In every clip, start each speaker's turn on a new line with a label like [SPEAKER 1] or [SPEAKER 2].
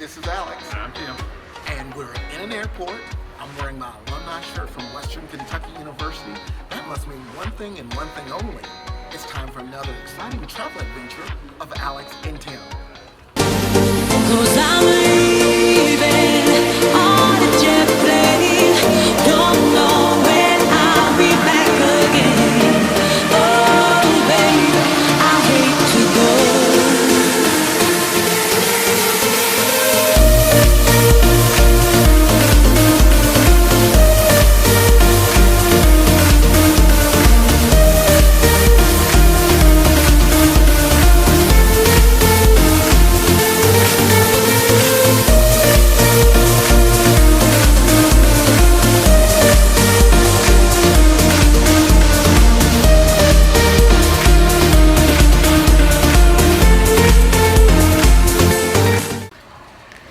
[SPEAKER 1] This is Alex.
[SPEAKER 2] I'm Tim.
[SPEAKER 1] And we're in an airport. I'm wearing my alumni shirt from Western Kentucky University. That must mean one thing and one thing only. It's time for another exciting travel adventure of Alex and Tim.
[SPEAKER 3] 'Cause I'm leaving on a jet plane. Don't know when I'll be back again. Oh, baby, I hate to go.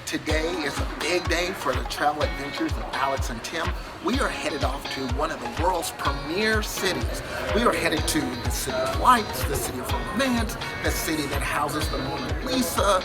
[SPEAKER 1] Today is a big day for the travel adventures of Alex and Tim. We are headed off to one of the world's premier cities. We are headed to the City of Lights, the City of Romance, the city that houses the Mona Lisa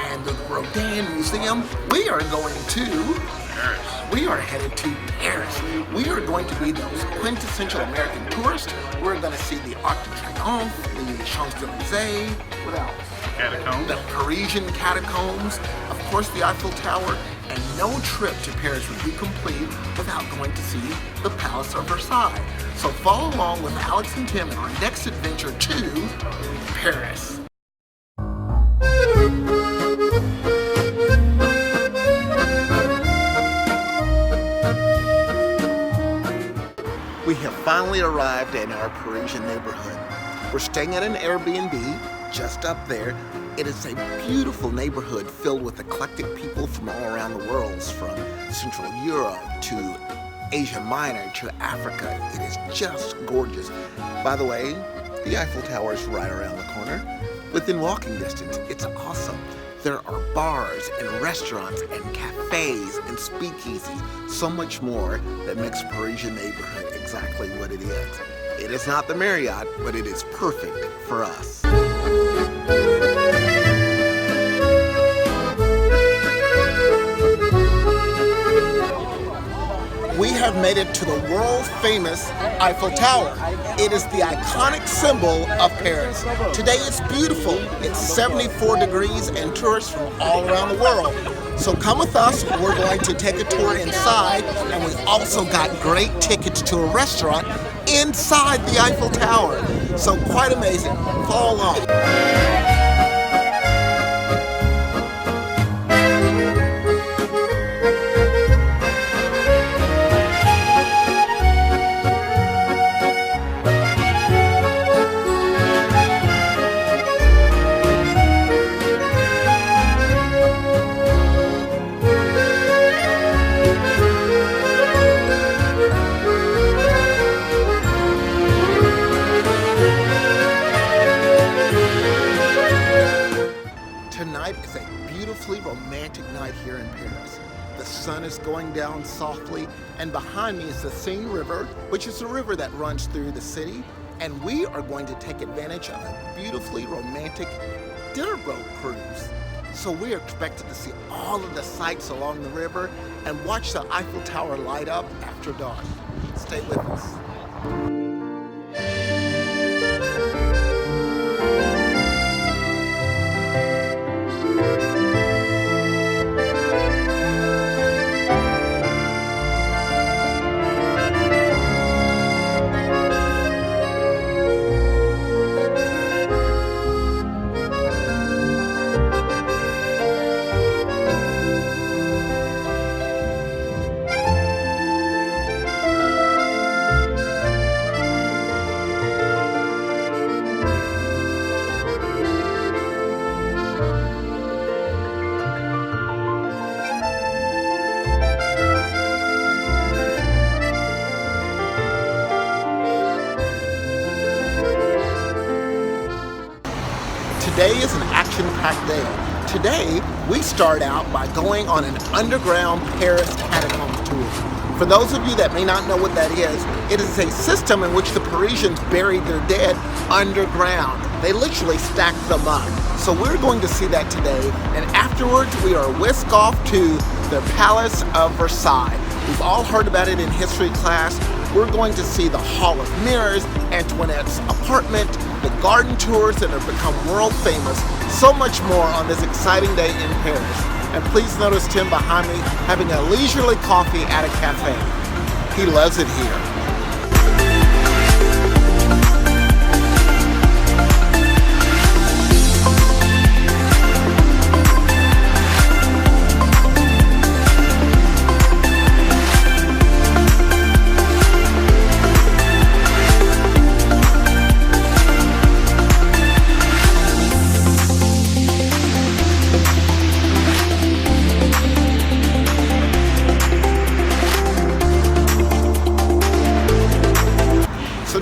[SPEAKER 1] and the Rodin Museum. We are going to
[SPEAKER 2] Paris.
[SPEAKER 1] We are headed to Paris. We are going to be those quintessential American tourists. We're going to see the Arc de Triomphe, the Champs-Élysées, what else?
[SPEAKER 2] Catacombs.
[SPEAKER 1] The Parisian Catacombs, of course the Eiffel Tower, and no trip to Paris would be complete without going to see the Palace of Versailles. So follow along with Alex and Tim in our next adventure to Paris. We have finally arrived in our Parisian neighborhood. We're staying at an Airbnb just up there. It is a beautiful neighborhood filled with eclectic people from all around the world, from Central Europe to Asia Minor to Africa. It is just gorgeous. By the way, the Eiffel Tower is right around the corner. Within walking distance, it's awesome. There are bars and restaurants and cafes and speakeasies, so much more that makes a Parisian neighborhood exactly what it is. It is not the Marriott, but it is perfect for us. We have made it to the world-famous Eiffel Tower. It is the iconic symbol of Paris. Today it's beautiful. It's 74 degrees and tourists from all around the world. So come with us. We're going to take a tour inside, and we also got great tickets to a restaurant inside the Eiffel Tower. So quite amazing. Follow along. Tonight is a beautifully romantic night here in Paris. The sun is going down softly, and behind me is the Seine River, which is a river that runs through the city, and we are going to take advantage of a beautifully romantic dinner boat cruise. So we are expected to see all of the sights along the river and watch the Eiffel Tower light up after dark. Stay with us. Today is an action-packed day. today we start out by going on an underground Paris Catacombs tour. For those of you that may not know what that is, it is a system in which the Parisians buried their dead underground. They literally stacked them up. So we're going to see that today, and afterwards we are whisked off to the Palace of Versailles. We've all heard about it in history class. We're going to see the Hall of Mirrors, Antoinette's apartment, the garden tours that have become world famous, so much more on this exciting day in Paris. And please notice Tim behind me having a leisurely coffee at a cafe. He loves it here.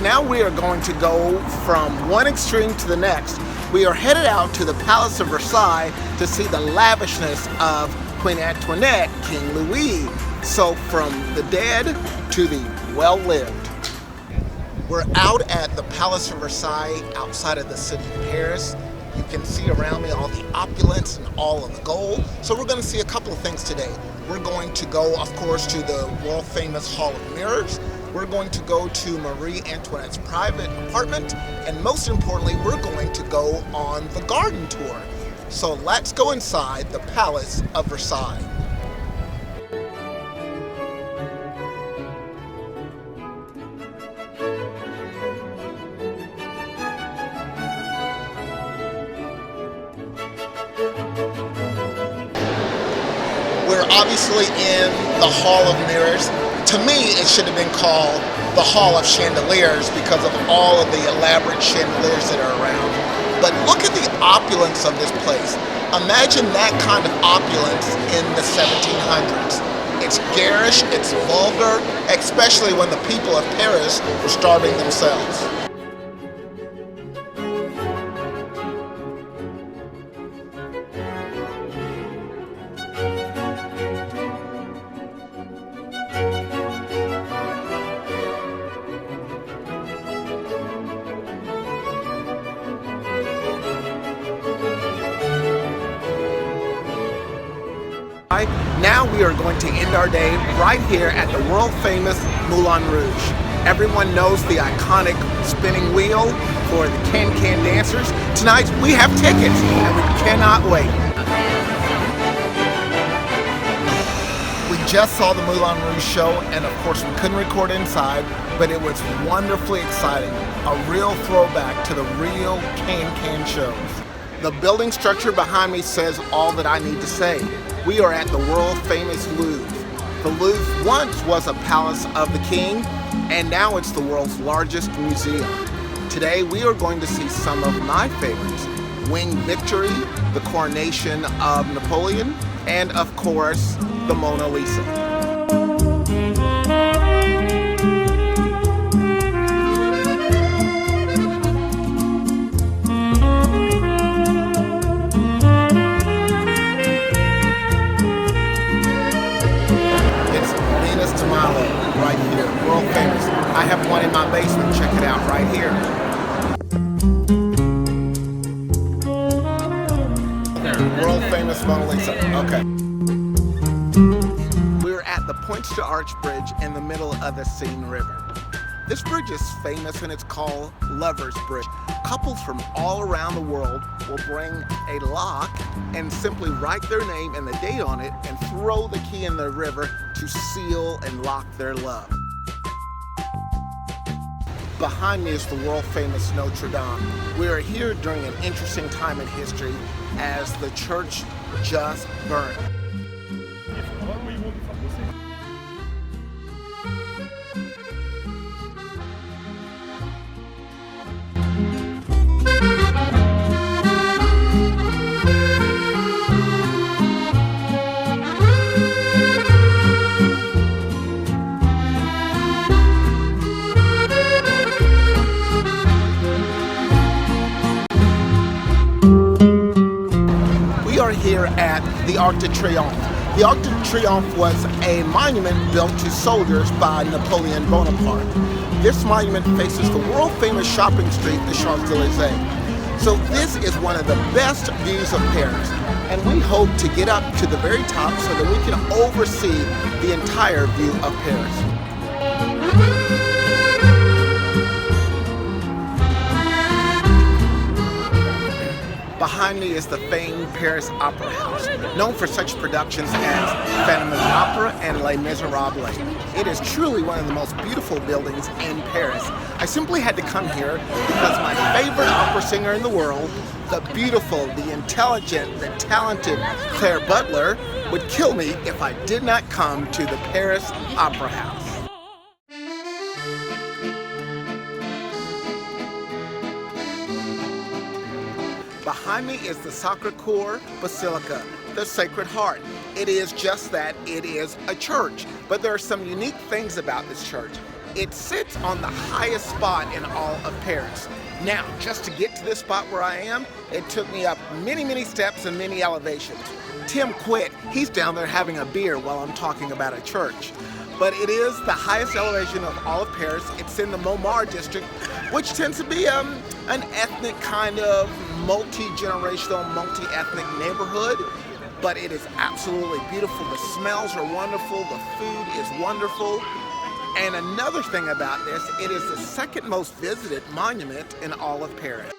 [SPEAKER 1] Now we are going to go from one extreme to the next. We are headed out to the Palace of Versailles to see the lavishness of Queen Antoinette, King Louis. So from the dead to the well-lived. We're out at the Palace of Versailles outside of the city of Paris. You can see around me all the opulence and all of the gold. So we're going to see a couple of things today. We're going to go, of course, to the world famous Hall of Mirrors. We're going to go to Marie Antoinette's private apartment, and most importantly, we're going to go on the garden tour. So let's go inside the Palace of Versailles. We're obviously in the Hall of Mirrors. To me, it should have been called the Hall of Chandeliers because of all of the elaborate chandeliers that are around. But look at the opulence of this place. Imagine that kind of opulence in the 1700s. It's garish, it's vulgar, especially when the people of Paris were starving themselves. Now we are going to end our day right here at the world famous Moulin Rouge. Everyone knows the iconic spinning wheel for the can-can dancers. Tonight we have tickets and we cannot wait. We just saw the Moulin Rouge show, and of course we couldn't record inside, but it was wonderfully exciting. A real throwback to the real can-can shows. The building structure behind me says all that I need to say. We are at the world famous Louvre. The Louvre once was a palace of the king, and now it's the world's largest museum. Today we are going to see some of my favorites. Winged Victory, the coronation of Napoleon, and of course, the Mona Lisa. Right here, world famous. I have one in my basement, check it out right here. World famous Mona Lisa, okay. We're at the Pointe d'Arc Bridge in the middle of the Seine River. This bridge is famous and it's called Lover's Bridge. Couples from all around the world will bring a lock and simply write their name and the date on it and throw the key in the river to seal and lock their love. Behind me is the world famous Notre Dame. We are here during an interesting time in history as the church just burned. the Arc de Triomphe. The Arc de Triomphe was a monument built to soldiers by Napoleon Bonaparte. This monument faces the world-famous shopping street, the Champs-Élysées. So this is one of the best views of Paris, and we hope to get up to the very top so that we can oversee the entire view of Paris. Behind me is the famed Paris Opera House, known for such productions as Phantom of the Opera and Les Miserables. It is truly one of the most beautiful buildings in Paris. I simply had to come here because my favorite opera singer in the world, the beautiful, the intelligent, the talented Claire Butler, would kill me if I did not come to the Paris Opera House. Behind me is the Sacré-Cœur Basilica, the Sacred Heart. It is just that, it is a church, but there are some unique things about this church. It sits on the highest spot in all of Paris. Now, just to get to this spot where I am, it took me up many, many steps and many elevations. Tim quit. He's down there having a beer while I'm talking about a church. But it is the highest elevation of all of Paris. It's in the Montmartre district, which tends to be an ethnic kind of multi-generational, multi-ethnic neighborhood. But it is absolutely beautiful. The smells are wonderful. The food is wonderful. And another thing about this, it is the second most visited monument in all of Paris.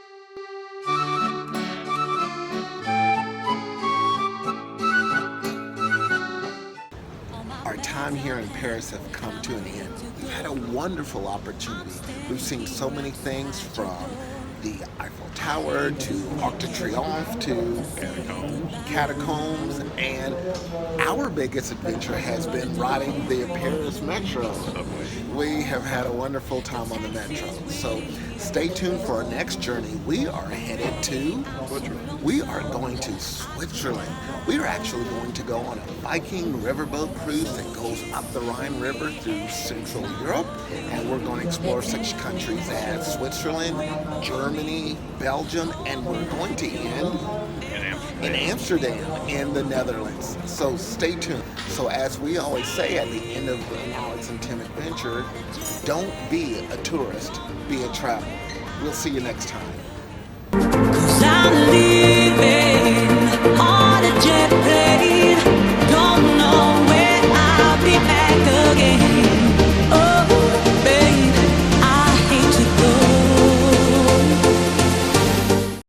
[SPEAKER 1] Our time here in Paris has come to an end. We've had a wonderful opportunity. We've seen so many things, from the Eiffel Tower to Arc de Triomphe to Catacombs, and our biggest adventure has been riding the Paris Metro. We have had a wonderful time on the Metro. So stay tuned for our next journey. We are headed to Switzerland. We are going to Switzerland. We are actually going to go on a Viking riverboat cruise that goes up the Rhine River through Central Europe, and we're going to explore such countries as Switzerland, Germany, Belgium, and we're going to end in Amsterdam in the Netherlands. So stay tuned. So as we always say at the end of an Alex and Tim adventure, don't be a tourist, be a traveler. We'll see you next time.